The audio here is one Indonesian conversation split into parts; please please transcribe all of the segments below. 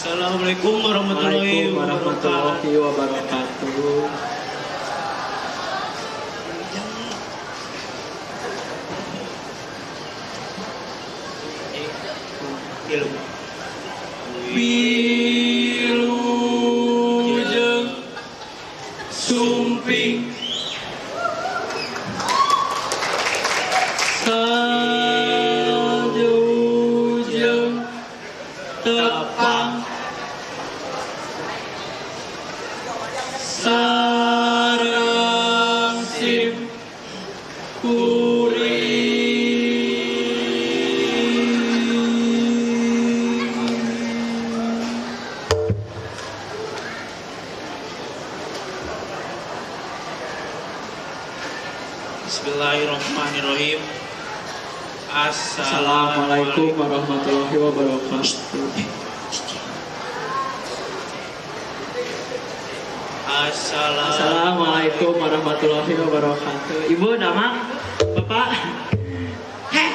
Assalamualaikum warahmatullahi wabarakatuh. Wilujeng sumping sajujeng tepang sareng sim Bismillahirrahmanirrahim. Assalamualaikum warahmatullahi wabarakatuh. Assalamualaikum warahmatullahi wabarakatuh. Ibu, nama Bapak? Heh,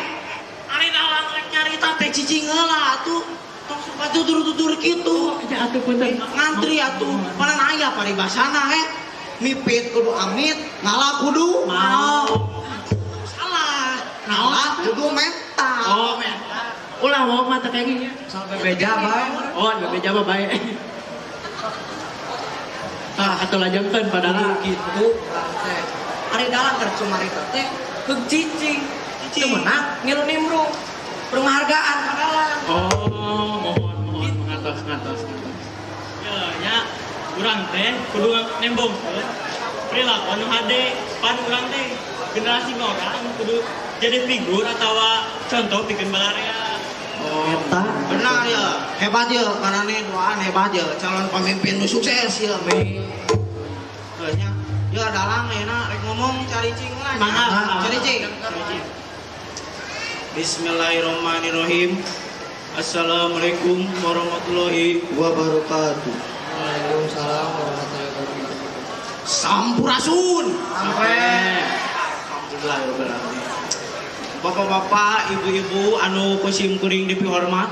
ari dalang rek nyarita teh cicing heula atuh. Tong suka tutur-tutur kitu. Ya atuh punten. Ngantri atuh. Panen aya paribasana he. Mipit kudu amit, ngalah kudu mau. Salah. Ngalah kudu mental. Oh, ulah mau mata kayak gini. Sampai beja bae. Oh, bebeja mah bae. Tah atuh lajengkeun padahal Gitu. Ari dalang keur cumarita teh keug cicing. Cicing menang ngilu nimbrung. Penghargaan kadalang. oh, mohon ngatos. Ya, nya urang teh kudu nembong perilaku anu hade pan urang teh generasi orang kudu jadi figur atau contoh bikin balarea. Eta Benar ya, hebat ya, karena doaan hebat ya, calon pemimpin nu sukses ya, Mi. Kayaknya, ya dalang enak, rek ngomong cari cing lah. Cari cing. Bismillahirrahmanirrahim. Assalamualaikum warahmatullahi wabarakatuh. Waalaikumsalam warahmatullahi wabarakatuh. Sampurasun. Alhamdulillah. Bapak-bapak, ibu-ibu anu ku simkuring dipihormat.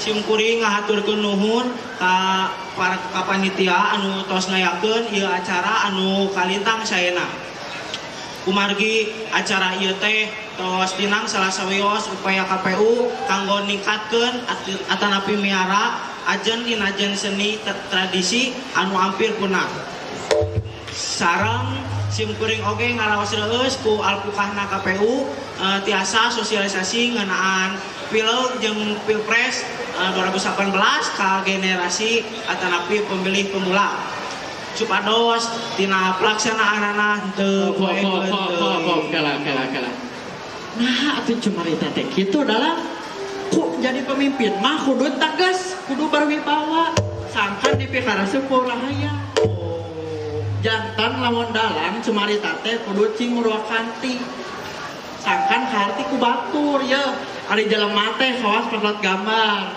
Simkuring ngahaturkeun nuhun ka para panitia anu tos ngayakeun ieu acara anu kalintang saena. Kumargi acara ieu teh tos dinang salah sawios upaya KPU kanggo ningkatkeun atanapi miara ajen seni tradisi anu hampir punah. Sareng simkuring oge ngaraos reus ku alpukahna KPU tiasa sosialisasi ngeunaan pileg jeung pilpres 2018 ka generasi atanapi pemilih pemula. supados tina pelaksanaanana teu Kok kala. Nah, atuh cumarita teh kitu dalam ku jadi pemimpin mah kudu tegas, kudu berwibawa. Sangkan dipikara sepuh rahaya. Jantan lamun dalang cumarita teh kudu cing kanti. Sangkan harti ku batur ya. Ari jelema teh kawas patot gambar.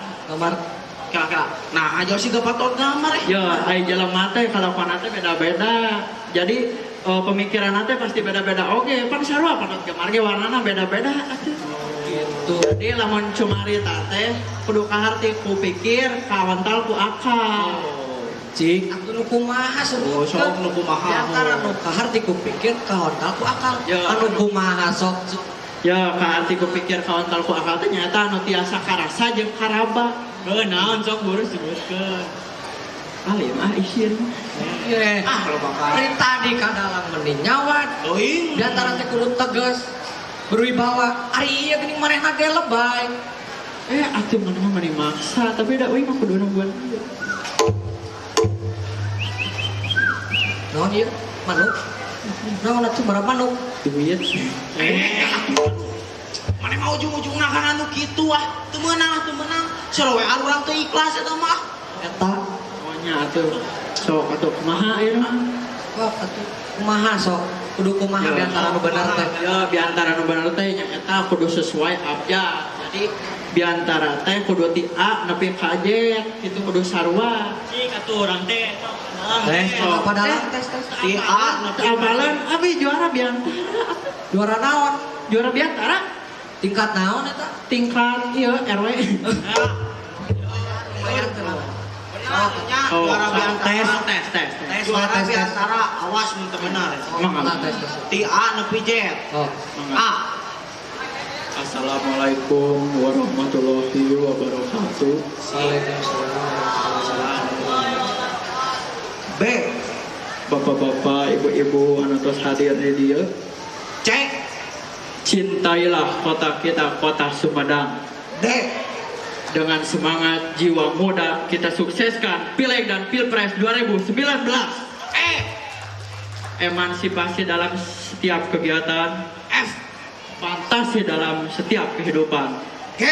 Kala. Nah, aja sih patot gambar Ya, ari jelema teh kalakuan teh beda-beda. Jadi pemikiran teh pasti beda-beda oge. Pan sarua patot gambar ge warnana beda-beda atuh. Gitu. Jadi lamun cumarita teh kudu kaharti ku pikir, kawantal ku akal. Cik, aku nu kumaha Oh, sok nu kumaha. Di antara nu kaharti ku pikir kawantal ku akal. Ya. Anu kumaha sok. Ya, kaharti ku pikir kawantal ku akal teh nyata anu tiasa karasa jeung karaba. Naon sok guru sebutkeun. Alim isin. Ye. Kalau bakal. Dari tadi kadalang mending nyawat. Teuing. Di antara teh kudu tegas, berwibawa. Ari ieu geuning manehna ge lebay. Atuh mana mah mani maksa, tapi da euy mah kudu buat ieu. Naon ieu? Manuk. Naon atuh marah manuk? Duit. Mana mau ujung-ujungna kan anu kitu teu meunang. Sarowe urang teu ikhlas eta mah. Eta. Pokoknya atuh sok atuh kumaha ieu mah. Kok atuh kumaha sok? Kudu kumaha di antara nu bener teh. Ya, di antara nu bener teh nya eta kudu sesuai abjad. Jadi di antara teh kudu ti A nepi ka Z, itu kudu sarua. Cik atuh urang teh Tes, padahal tes. Ti A nepi Amalan abi juara biantara. Juara naon? Juara biantara Tingkat naon eta? tingkat ieu RW. Lumayan teh. juara biantara. tes. Juara tes. biantara awas mun teu bener. Nah, tes. Ti A nepi Z. Oh. A. Assalamualaikum warahmatullahi wabarakatuh. B. Bapak-bapak, ibu-ibu, anu tos hadir di dieu. C. Cintailah kota kita, kota Sumedang. D. Dengan semangat jiwa muda kita sukseskan Pileg dan Pilpres 2019. E. Emansipasi dalam setiap kegiatan, F. fantasi dalam setiap kehidupan. G.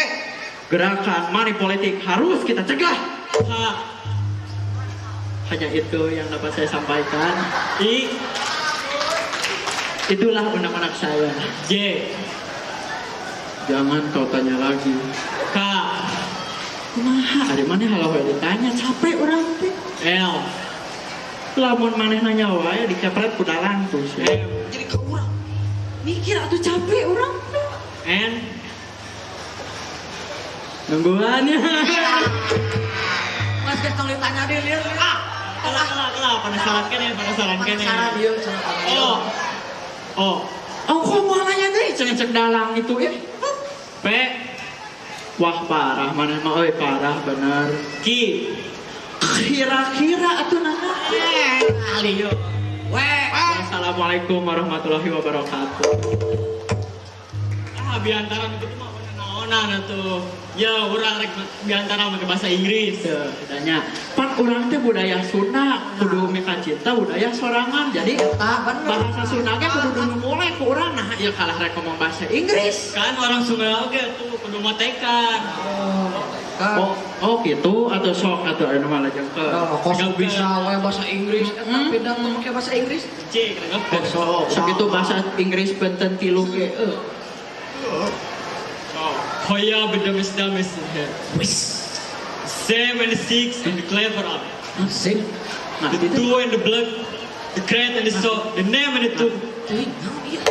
Gerakan money politik harus kita cegah. H. Hanya itu yang dapat saya sampaikan. I. Itulah undang-undang saya. J. Jangan kau tanya lagi. K. Kumaha? Ada mana halau ditanya? Capek orang teh. L. Lamun maneh nanya wae dikepret ku dalang tuh. M. Jadi ke urang. Mikir atuh capek orang teh. N. Nungguannya. Mas geus tong ditanya deui lieur. Kelah, penasaran kene. Penasaran ieu cenah. O. Oh, kok mau nanya deh? Cek dalang itu P. Wah parah, mana mah euy parah bener. Q. Kira-kira atuh nana. Ali yo. Assalamualaikum warahmatullahi wabarakatuh. Biantara itu mah naonan atuh. Ya, urang rek biantara make bahasa Inggris. Bedanya, pan urang teh budaya Sunda, kudu mika cinta budaya sorangan. Jadi Eta bener. bahasa Sunda ge kudu dulu mulai ku urang. Nah, ieu kalah rek ngomong bahasa Inggris. Kan orang Sungai oge tuh kudu matekan. Oh gitu atau sok atau anu mah lajeng ke. Kosong bisa we bahasa Inggris, eta beda tuh make bahasa Inggris. C. Sok itu bahasa Inggris benten tilu ge. Hoya bedamis-damis. Sam and the six and the clever up. Sing. Nah, The itu two and the blood. The great and the so. The name and the two. Teuing naon ieu?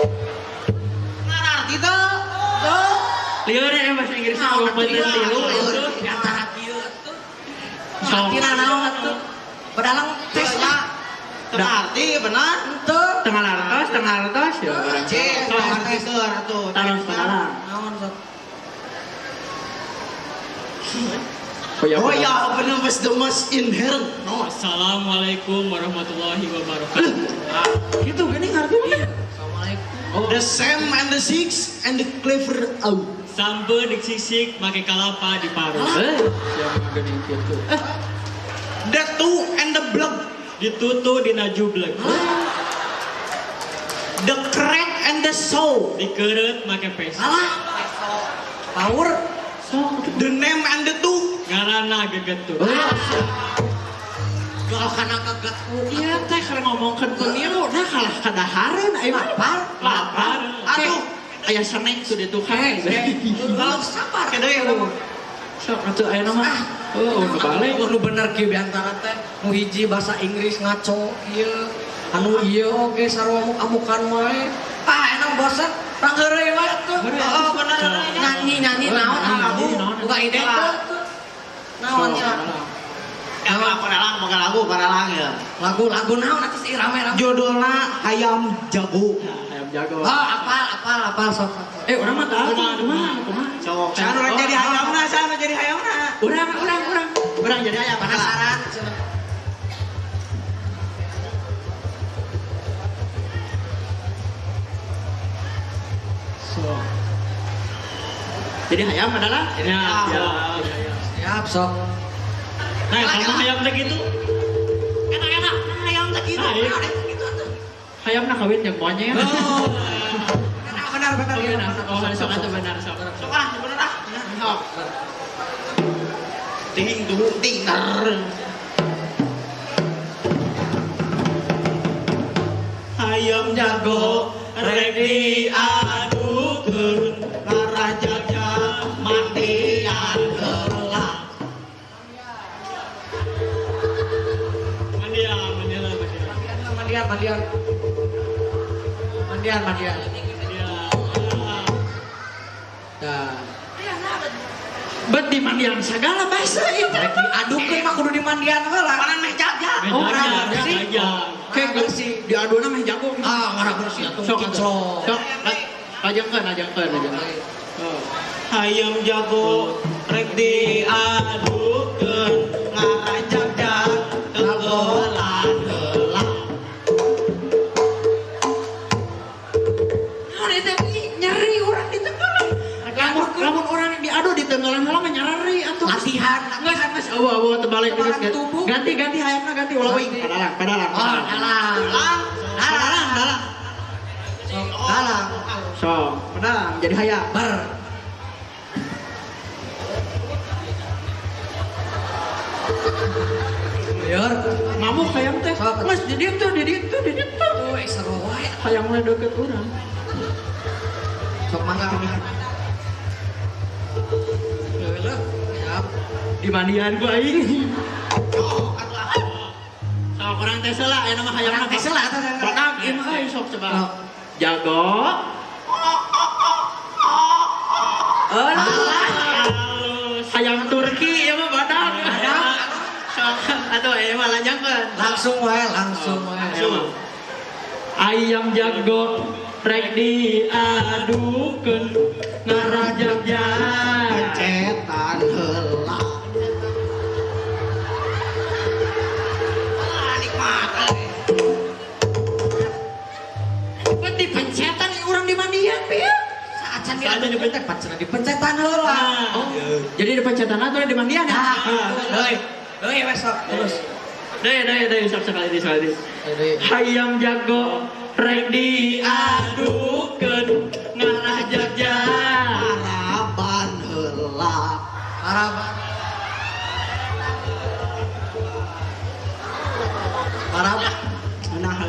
Ngarti teu. lieur ya bahasa Inggris ngomong benten tilu. Di antara ieu tuh. Sok. Artina naon atuh? Padalang tesnya Teu arti benar. teu. Tengah lartos ya barang. C. Arti teu atuh. Taruh sekarang. Naon sok? Oh ya, benar was the most inherent. No. Assalamualaikum warahmatullahi wabarakatuh. Itu gini artinya. Assalamualaikum. The Sam and the six and the clever out. Sampai diksik make kalapa di paru. Yang gini gitu. The two and the blood. ditutu dina jublek. The crack and the soul. Dikeureut make pes. Alah. Power. The name and the two. Ngaranna gegetur. Soal kana kagatku. Iya teh kalau ngomongkeun pemilu nah kalah kadahareun aya Lapar. Lapar. Aduh. Aya snack tuh di tukang. Kalau sabar Kedo ya lu. Sok atuh aya nama. Oh, kebalik. Nu bener ki biantara teh nu hiji bahasa Inggris ngaco ieu anu ieu oge sarua amukan wae. Enang bosan ranggeureuy wae tuh. Oh, bener. Nyanyi naon aku buka ide tuh. Naonnya? Paralang ya. Lagu naon atuh si rame-rame. Judulna Hayam Jago. Ayam jago. Apal sok. Urang mah tahu kumaha. Cowok. Sana orang jadi hayamna. Urang jadi ayam Penasaran. So. Jadi hayam adalah Ya. Siap sok. Nah, sama hayam teh gitu. Enak hayam teh gitu. Nah, iya. hayamna kawin jeung monyet. Oh. Benar. Oh, sok atuh benar sok. Sok ah, bener ah. Sok. Ting tuh tingar. Hayam jago rek diadukeun ngarajaja mandian heula. Mandian. Dah. Bet di mandian segala bahasa itu. Rek diadukeun mah kudu di mandian heula. Panan meh jaga. Oh, Jaga, bersih. jaga. Kayak bersih diaduna mah jago. Ngara bersih atuh Sok kinclong. Sok. Ajengkeun. Oh. Hayam jago rek diadukeun ngarajaja tenggelan heula. Nyeri orang di tenggelan. Lamun orang diadu di tenggelan heula mah nyeri atuh. Latihan. Geus. Awo terbalik Kebaran geus. tubuh. Ganti hayamna ganti ulah euy. Padalang. Dalang. Sok dalang. Sok, padalang jadi hayam. Ber. Biar Ngamuk hayam teh. Sok. Mas di ditu. tuh seru wae. Hayam mah deket urang. Sok mangga. Leuleuk. Siap. Di mandian ku aing. Sok orang teh seula aya nama hayamna Teh seula atuh. Badak ieu mah euy sok coba. Sok. Jago. Halus. Hayam Turki ieu mah badak. Sok atuh ieu mah lanjangkeun. Langsung wae. Ayam jago rek diadukeun ngarajagja Cetan heula. Nikmat. Peti pencetan urang di mandian pieu. Acan dipencetan heula. Oh, jadi di pencetan atau di mandian ya? Deui wes sok terus. Deui sok sekali. Hayam jago rek diadukeun ngarajagja Harapan heula. Harapan. Nah,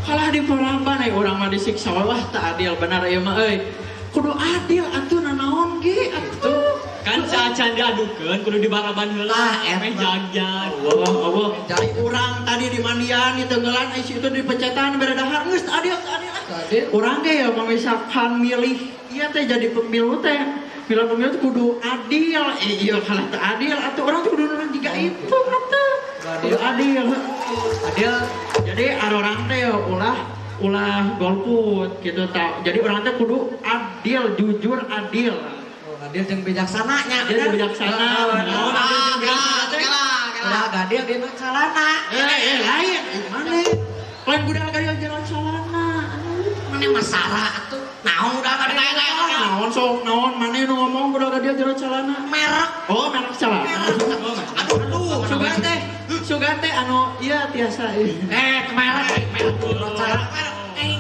kalah di paraban urang mah disiksa wah tak adil benar ieu mah euy. Kudu adil atuh nanaon ge atuh. Kan saacan diadukeun kudu dibaraban heula, meh jagjag. Allah. Jadi urang tadi di mandian di tenggelan isi itu di pencetan beredahar geus adil. Urang ge ya memisahkan milih ieu teh jadi pemilu teh. Bila pemilu teh kudu adil. Iya kalah teu adil atuh urang teh kudu nurun jiga itu atuh. Kudu adil. Jadi orang teh ya ulah golput gitu tak. Jadi orang teh kudu adil, jujur adil. Adil jeung bijaksananya. Dia bijaksana. Naon adil jeung bijaksana teh? Ulah gadil dia mah calana. Lain. Mana? Lain budak gadil jalan celana. Mana masalah atuh. Naon udah gadil Naon mana nu ngomong budak gadil jalan celana? merek. Oh, merek celana. Aduh. Sugan boga teh anu ieu tiasa Kemerek rocar.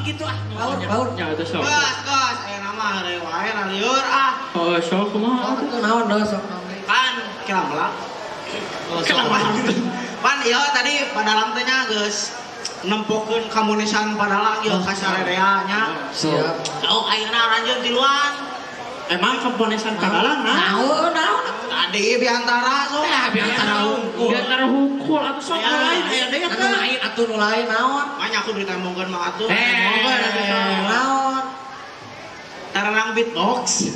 Gitu ah. Baur. nya itu sok. Gas, nama hari wae lieur ah. Oh, sok kumaha? Itu naon dah sok. Kan kira melak. Pan iya tadi padalang teh nya geus nempokeun kamunisan padalang ieu ka sarerea nya. Siap. Oh ayeuna ranjeun tiluan. Emang komponesan padalang Naon. Tadi biantara so. Biantara hukul atau sok lain aya deui Anu lain atuh nu lain naon? Banyak aku ditembongkeun mah atuh. Naon? Tarang beatbox.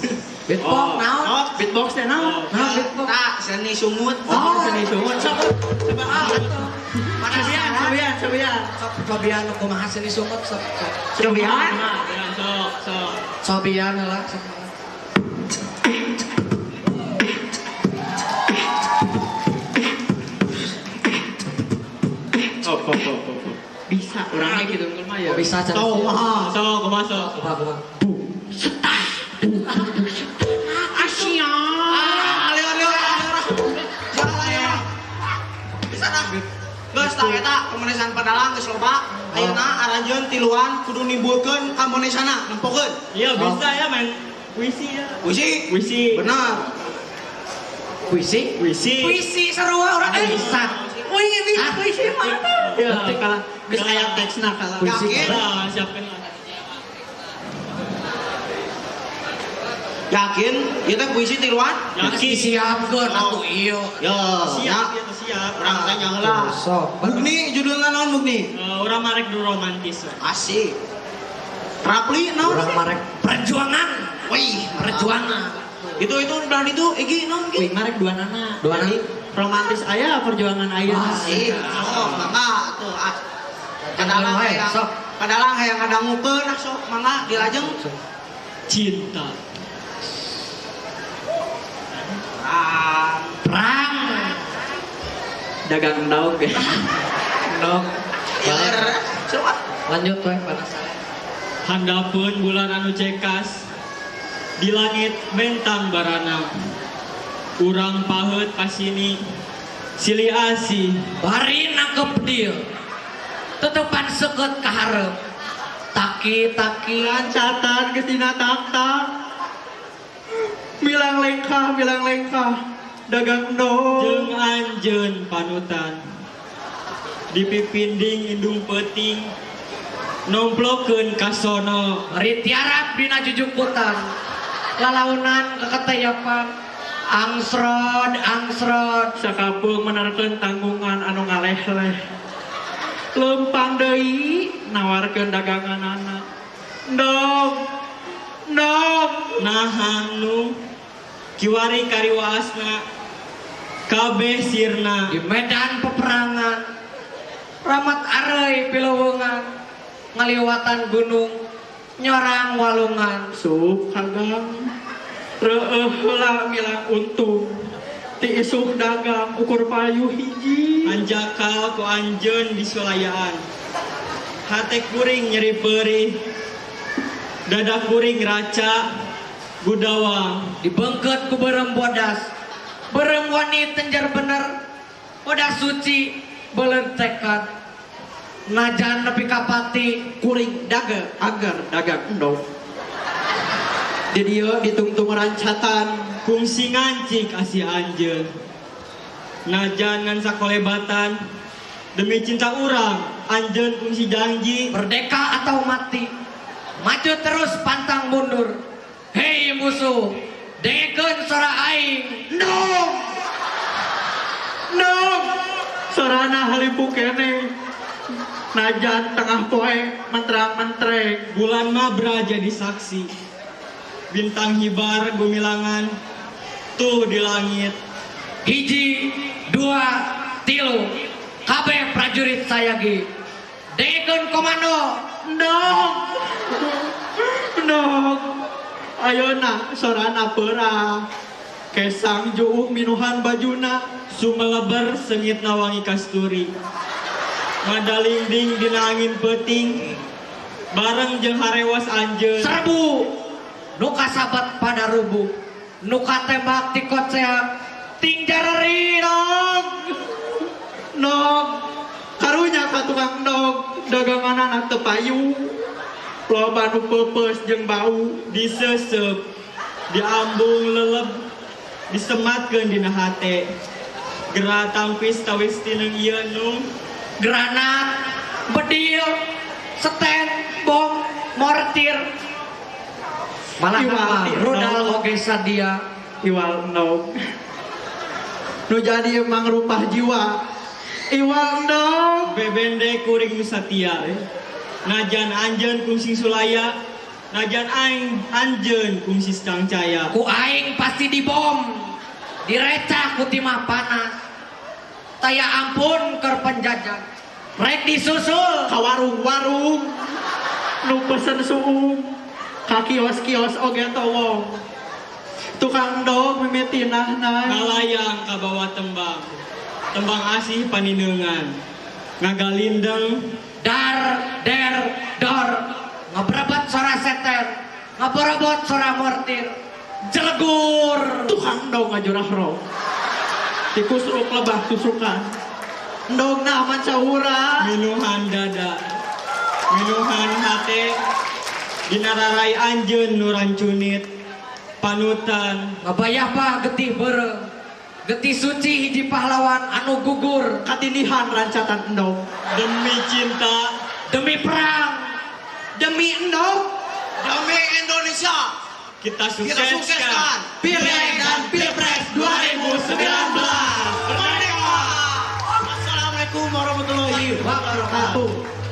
Beatbox naon? Oh, beatbox teh naon? Naon beatbox? tak seni sumut. Seni sungut sok. Coba Cobian. Sok cobian kumaha seni sumut sok. Cobian. Sok. Cobian lah sok. Bisa orangnya gitu mah ya. Bisa cara. Tahu mah. Sok, masuk. Kumaha. Asia. Lihat. Bisa dah. Geus tah eta komunisan padalang geus loba. Ayeuna aranjeun tiluan kudu nimbulkeun komunisana nempokeun. Iya bisa ya men. Puisi ya. Puisi. Benar. Puisi? Puisi. Sarua urang bisa. Puisi mah. Ya, kalah. Geus aya teksna kalah. Yakin? Nah, siapkan lah. Yakin? Ieu teh puisi tiluan? Yakin. Siapkeun atuh ieu. Yo, Siap, itu siap. Urang teh nyaheula. Sok. Mugni judulna naon Mugni? Urang marek dulu romantis. Asik. Rapli naon? Urang marek perjuangan. Wih, Perjuangan. Itu belah itu Egi naon Wih, Egi? marek dua nana. Dua nana. Romantis aya, perjuangan aya. Asik. Oh, mangga tuh ah. Kadalang wae, hayang sok. Kadalang hayang ngadangukeun ah sok mangga dilajeng. Cinta. Perang. Dagang daun ge. Dok. Balik. Sok. Lanjut we panas. Handapun bulan anu cekas di langit bentang barana urang paheut kasini silih asih Bari nangkep dia. Tutupan sekut ka hareup. Taki Lancatan geus dina tak. Milang lengkah. Dagang daun. jeung anjeun panutan dipipinding indung peuting nomplokeun ka sono Bari tiarap dina jujukutan. Lalaunan keketayapan. Angsrod. Sakapeung menerkeun tanggungan anu ngaleh-leh. Lempang deui nawarkeun daganganana. Ndong. naha nu kiwari kariwaasna kabeh sirna Di medan peperangan. Ramat areuy pileuweungan. Ngaliwatan gunung. Nyorang walungan. Sup kagang. Reueuh heula milang untung. Ti isuk dagang ukur payu hiji. anjakal ku anjeun di sulayaan hate kuring nyeri perih dada kuring raca gudawang Dibengket ku berem bodas. Berem wani tenjar bener. Bodas suci beuleun tekad. Najan nepi ka pati. Kuring agar dagang endong. Di dieu ditungtung rancatan. kungsi ngancik asih anjeun najan ngan sakolebatan demi cinta urang anjeun kungsi janji Merdeka atau mati. Maju terus pantang mundur. Hei musuh, dengekeun sora aing. Ndong. Sorana halipu kene. Najan tengah poe menterang-mentreng. bulan mabra jadi saksi bintang hibar gumilangan tuh di langit Hiji, dua, tilu. Kabeh prajurit sayagi. Dengekeun komando. Ndong. Ayeuna sorana peurang. Kesang juung minuhan bajuna. sumeleber sengit nawangi kasturi ngadalingding dina angin peuting bareng jeung harewas anjeun Serbu. Nuka sabat pada rubuh. Nuka tembak ti koceak. Ting jareri. Nog karunya ka tukang nog dagangan anak teu payu. Loba nu peupeus jeung bau, Disesep, diambung leleb, disematkeun dina hate. Gerak tampis tawis tineng ieu nu Granat, bedil, seten, bom, mortir. Malah nama rudal oge sadia. iwal nog. Nu jadi emang rupah jiwa. Iwal nog. bebende kuring nu satia. Najan anjeun kungsi sulaya, najan aing anjeun kungsi cangcaya. Ku aing pasti dibom, direcah ku timah panas. Taya ampun keur penjajah, rek disusul. Ka warung-warung nu pesen suung, ka kios-kios oge towong. Tukang dog mimitinahna Ngalayang ka bawah tembang, tembang asih panindeungan. Ngagalindeng Dar, der, dor, ngeberebet suara seter, ngeberebet suara mortir, jelegur. tukang dog ngajurah roh. Dikusruk lebah tusukan. Dog na aman saura. minuhan dada, minuhan hate, dinararai anjeun nu rancunit, panutan Ngabayah bah getih bereng, getih suci hiji pahlawan anu gugur Katinihan rancatan endog. demi cinta, demi perang. Demi endog. Demi Indonesia. kita Kita sukseskan. sukseskan Pileg dan Pilpres 2019. Merdeka. Assalamualaikum warahmatullahi wabarakatuh.